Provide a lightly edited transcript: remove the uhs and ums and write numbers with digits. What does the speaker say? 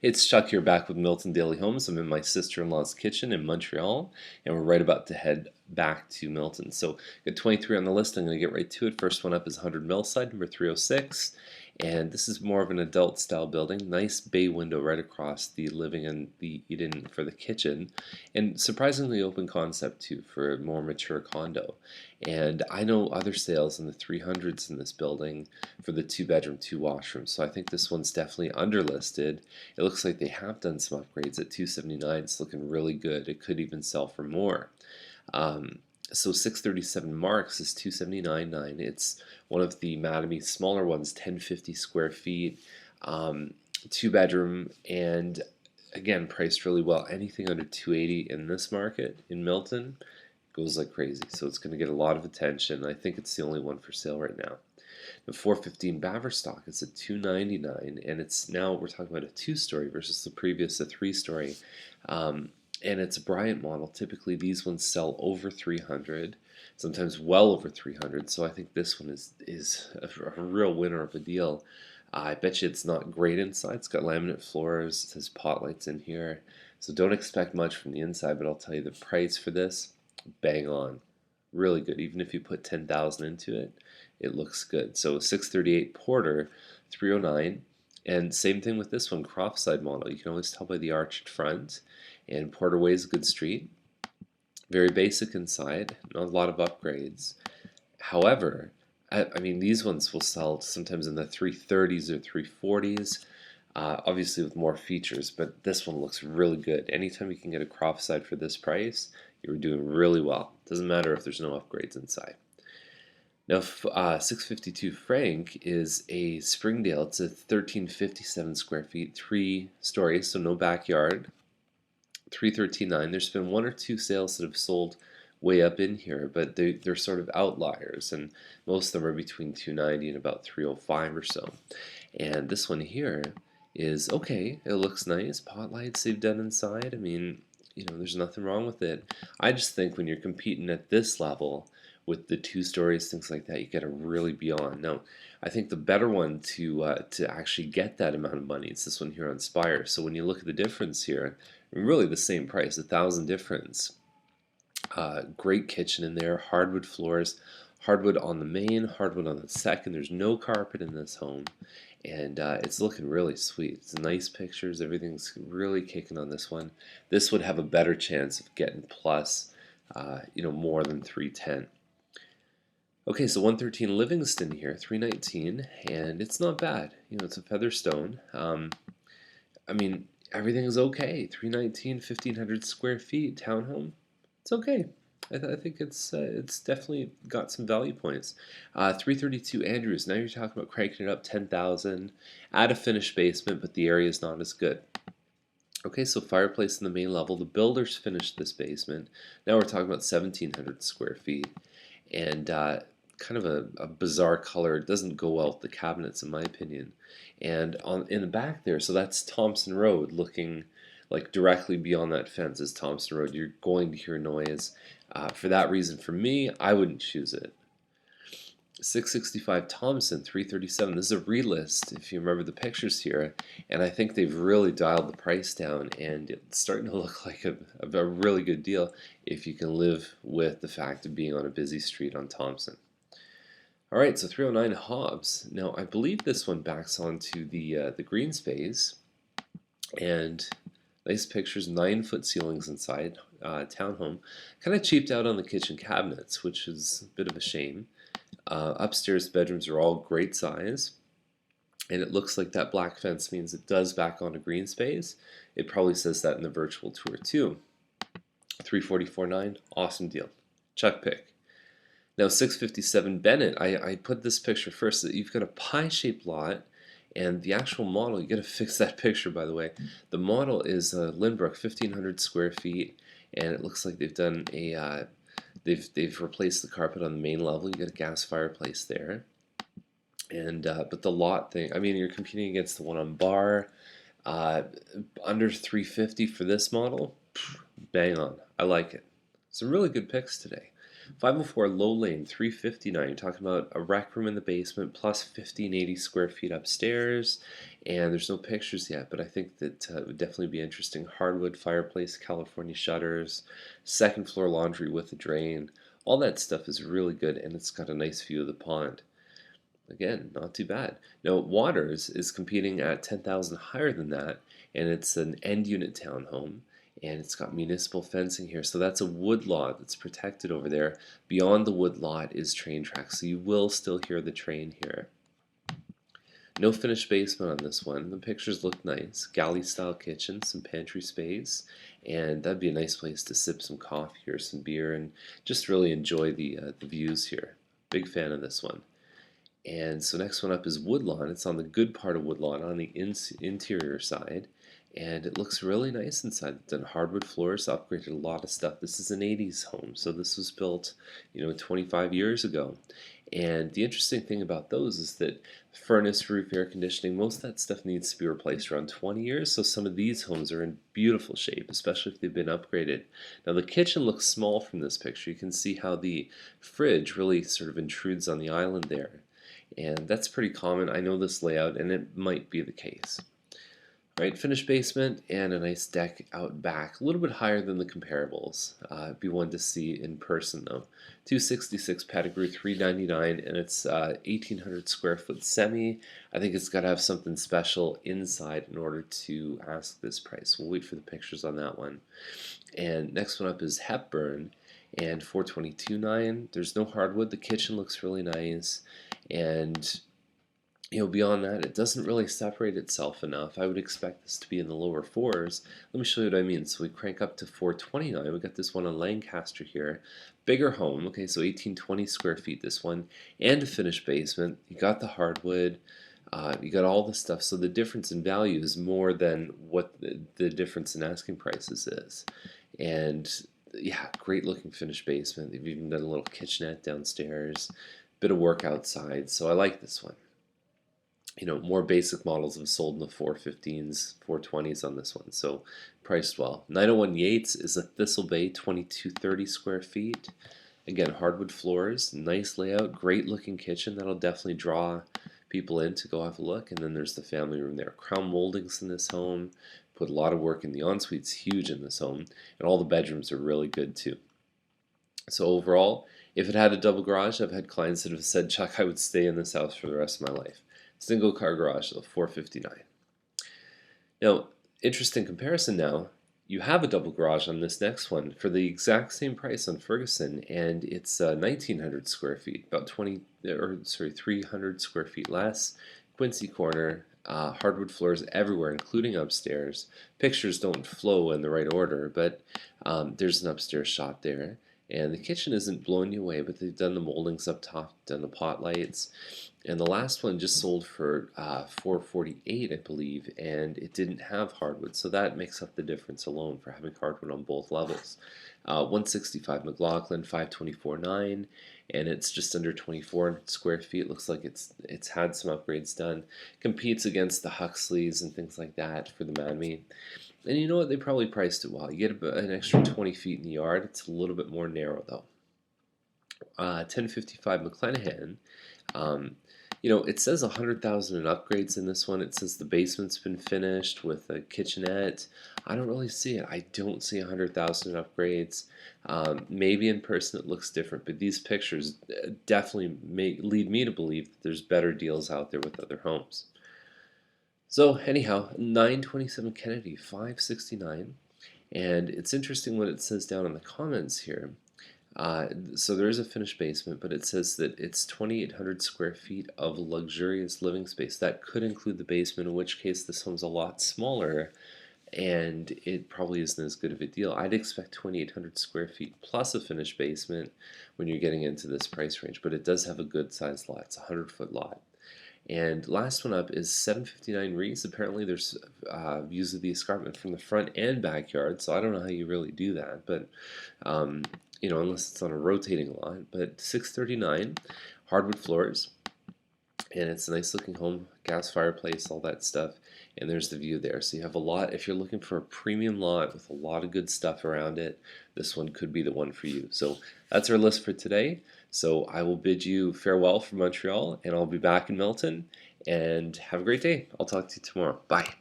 It's Chuck here back with Milton Daily Homes. I'm in my sister-in-law's kitchen in Montreal, and we're right about to head back to Milton. So, got 23 on the list. I'm going to get right to it. First one up is 100 Millside, number 306. And this is more of an adult style building. Nice bay window right across the living and the eat-in for the kitchen. And surprisingly open concept too for a more mature condo. And I know other sales in the 300s in this building for the 2 bedroom, 2 washrooms. So I think this one's definitely underlisted. It looks like they have done some upgrades at 279. It's looking really good. It could even sell for more. Um, so 637 Marks is 279.9. It's one of the Mattamy smaller ones, 1050 square feet, 2 bedroom, and again priced really well. Anything under 280 in this market in Milton goes like crazy. So it's going to get a lot of attention. I think it's the only one for sale right now. The 415 Baverstock is at 299, and it's now we're talking about a 2-story versus the previous a 3-story. And it's a Bryant model. Typically, these ones sell over 300, sometimes well over 300. So I think this one is a real winner of a deal. I bet you it's not great inside. It's got laminate floors. It says pot lights in here. So don't expect much from the inside, but I'll tell you the price for this, bang on. Really good. Even if you put 10,000 into it, it looks good. So 638 Porter, 309. And same thing with this one, Cropside model. You can always tell by the arched front. And Porter Way is a good street. Very basic inside, not a lot of upgrades. However, I mean, these ones will sell sometimes in the 330s or 340s, obviously with more features, but this one looks really good. Anytime you can get a Cropside for this price, you're doing really well. Doesn't matter if there's no upgrades inside. Now, 652 Frank is a Springdale. It's a 1357 square feet, 3 stories, so no backyard. 313.9. There's been one or two sales that have sold way up in here, but they're sort of outliers, and most of them are between 290 and about 305 or so. And this one here is okay. It looks nice. Pot lights they've done inside. I mean, there's nothing wrong with it. I just think when you're competing at this level with the 2 stories, things like that, you got to really be on. Now, I think the better one to actually get that amount of money is this one here on Spire. So when you look at the difference here, really the same price, 1,000 difference. Great kitchen in there, hardwood floors, hardwood on the main, hardwood on the second. There's no carpet in this home, and it's looking really sweet. It's nice pictures. Everything's really kicking on this one. This would have a better chance of getting plus, more than 310. Okay, so 113 Livingston here, 319, and it's not bad. It's a Featherstone. I mean, everything is okay. 319, 1,500 square feet, townhome. It's okay. I think it's definitely got some value points. 332 Andrews. Now you're talking about cranking it up 10,000. Add a finished basement, but the area is not as good. Okay, so fireplace in the main level. The builders finished this basement. Now we're talking about 1,700 square feet, and kind of a bizarre color. It doesn't go well with the cabinets, in my opinion. And in the back there, so that's Thompson Road, looking like directly beyond that fence is Thompson Road. You're going to hear noise. For that reason, for me, I wouldn't choose it. 665 Thompson, 337. This is a relist, if you remember the pictures here, and I think they've really dialed the price down, and it's starting to look like a really good deal if you can live with the fact of being on a busy street on Thompson. All right, so 309 Hobbs. Now, I believe this one backs onto the green space, and nice pictures, 9-foot ceilings inside, townhome. Kind of cheaped out on the kitchen cabinets, which is a bit of a shame. Upstairs bedrooms are all great size, and it looks like that black fence means it does back onto green space. It probably says that in the virtual tour too. 344.9, awesome deal. Chuck pick. Now 657 Bennett, I put this picture first. That you've got a pie-shaped lot, and the actual model, you got to fix that picture, by the way. The model is Lynbrook, 1,500 square feet, and it looks like they've done a they've replaced the carpet on the main level. You got a gas fireplace there, and but the lot thing, I mean, you're competing against the one on Bar, under 350 for this model. Bang on, I like it. Some really good picks today. 504 Low Lane, 359. You're talking about a rec room in the basement plus 1580 square feet upstairs. And there's no pictures yet, but I think that it would definitely be interesting. Hardwood fireplace, California shutters, second floor laundry with a drain. All that stuff is really good, and it's got a nice view of the pond. Again, not too bad. Now, Waters is competing at 10,000 higher than that, and it's an end unit townhome, and it's got municipal fencing here. So that's a wood lot that's protected over there. Beyond the wood lot is train tracks, so you will still hear the train here. No finished basement on this one. The pictures look nice. Galley style kitchen, some pantry space, and that'd be a nice place to sip some coffee or some beer and just really enjoy the views here. Big fan of this one. And so next one up is Woodlawn. It's on the good part of Woodlawn on the interior side, and it looks really nice inside. It's done hardwood floors, upgraded a lot of stuff. This is an 80s home, so this was built, 25 years ago. And the interesting thing about those is that furnace, roof, air conditioning, most of that stuff needs to be replaced around 20 years. So some of these homes are in beautiful shape, especially if they've been upgraded. Now the kitchen looks small from this picture. You can see how the fridge really sort of intrudes on the island there. And that's pretty common. I know this layout, and it might be the case. All right, finished basement and a nice deck out back, a little bit higher than the comparables. It'd be one to see in person though. 266 Pettigrew, 399, and it's 1,800 square foot semi. I think it's got to have something special inside in order to ask this price. We'll wait for the pictures on that one. And next one up is Hepburn, and 422.9. There's no hardwood. The kitchen looks really nice, and beyond that, it doesn't really separate itself enough. I would expect this to be in the lower fours. Let me show you what I mean. So we crank up to 429. We got this one on Lancaster here. Bigger home, okay, so 1,820 square feet this one, and a finished basement. You got the hardwood. You got all the stuff. So the difference in value is more than what the difference in asking prices is. And yeah, great looking finished basement. They've even done a little kitchenette downstairs. Bit of work outside. So I like this one. More basic models have sold in the 415s, 420s on this one, so priced well. 901 Yates is a Thistle Bay, 2230 square feet. Again, hardwood floors, nice layout, great looking kitchen. That'll definitely draw people in to go have a look. And then there's the family room there. Crown moldings in this home. Put a lot of work in. The ensuite's huge in this home, and all the bedrooms are really good too. So overall, if it had a double garage, I've had clients that have said, Chuck, I would stay in this house for the rest of my life. Single car garage, so 459. Now, interesting comparison now. You have a double garage on this next one for the exact same price on Ferguson, and it's 1,900 square feet, about 300 square feet less. Quincy Corner, hardwood floors everywhere, including upstairs. Pictures don't flow in the right order, but there's an upstairs shot there. And the kitchen isn't blowing you away, but they've done the moldings up top, done the pot lights. And the last one just sold for $448, I believe, and it didn't have hardwood, so that makes up the difference alone for having hardwood on both levels. 165 McLaughlin, 524.9, and it's just under 24 square feet. Looks like it's had some upgrades done. Competes against the Huxleys and things like that for the Manme. And you know what? They probably priced it well. You get an extra 20 feet in the yard. It's a little bit more narrow though. 1055 McClenahan. It says 100,000 in upgrades in this one. It says the basement's been finished with a kitchenette. I don't really see it. I don't see 100,000 in upgrades. Maybe in person it looks different, but these pictures definitely lead me to believe that there's better deals out there with other homes. So anyhow, 927 Kennedy, 569, and it's interesting what it says down in the comments here. So there is a finished basement, but it says that it's 2,800 square feet of luxurious living space. That could include the basement, in which case this home's a lot smaller, and it probably isn't as good of a deal. I'd expect 2,800 square feet plus a finished basement when you're getting into this price range, but it does have a good sized lot. It's a 100-foot lot. And last one up is 759 Reese. Apparently there's views of the escarpment from the front and backyard, so I don't know how you really do that, but unless it's on a rotating lot. But 639, hardwood floors, and it's a nice looking home, gas fireplace, all that stuff. and there's the view there. So you have a lot. If you're looking for a premium lot with a lot of good stuff around it, this one could be the one for you. So that's our list for today. So I will bid you farewell from Montreal, and I'll be back in Milton. And have a great day. I'll talk to you tomorrow. Bye.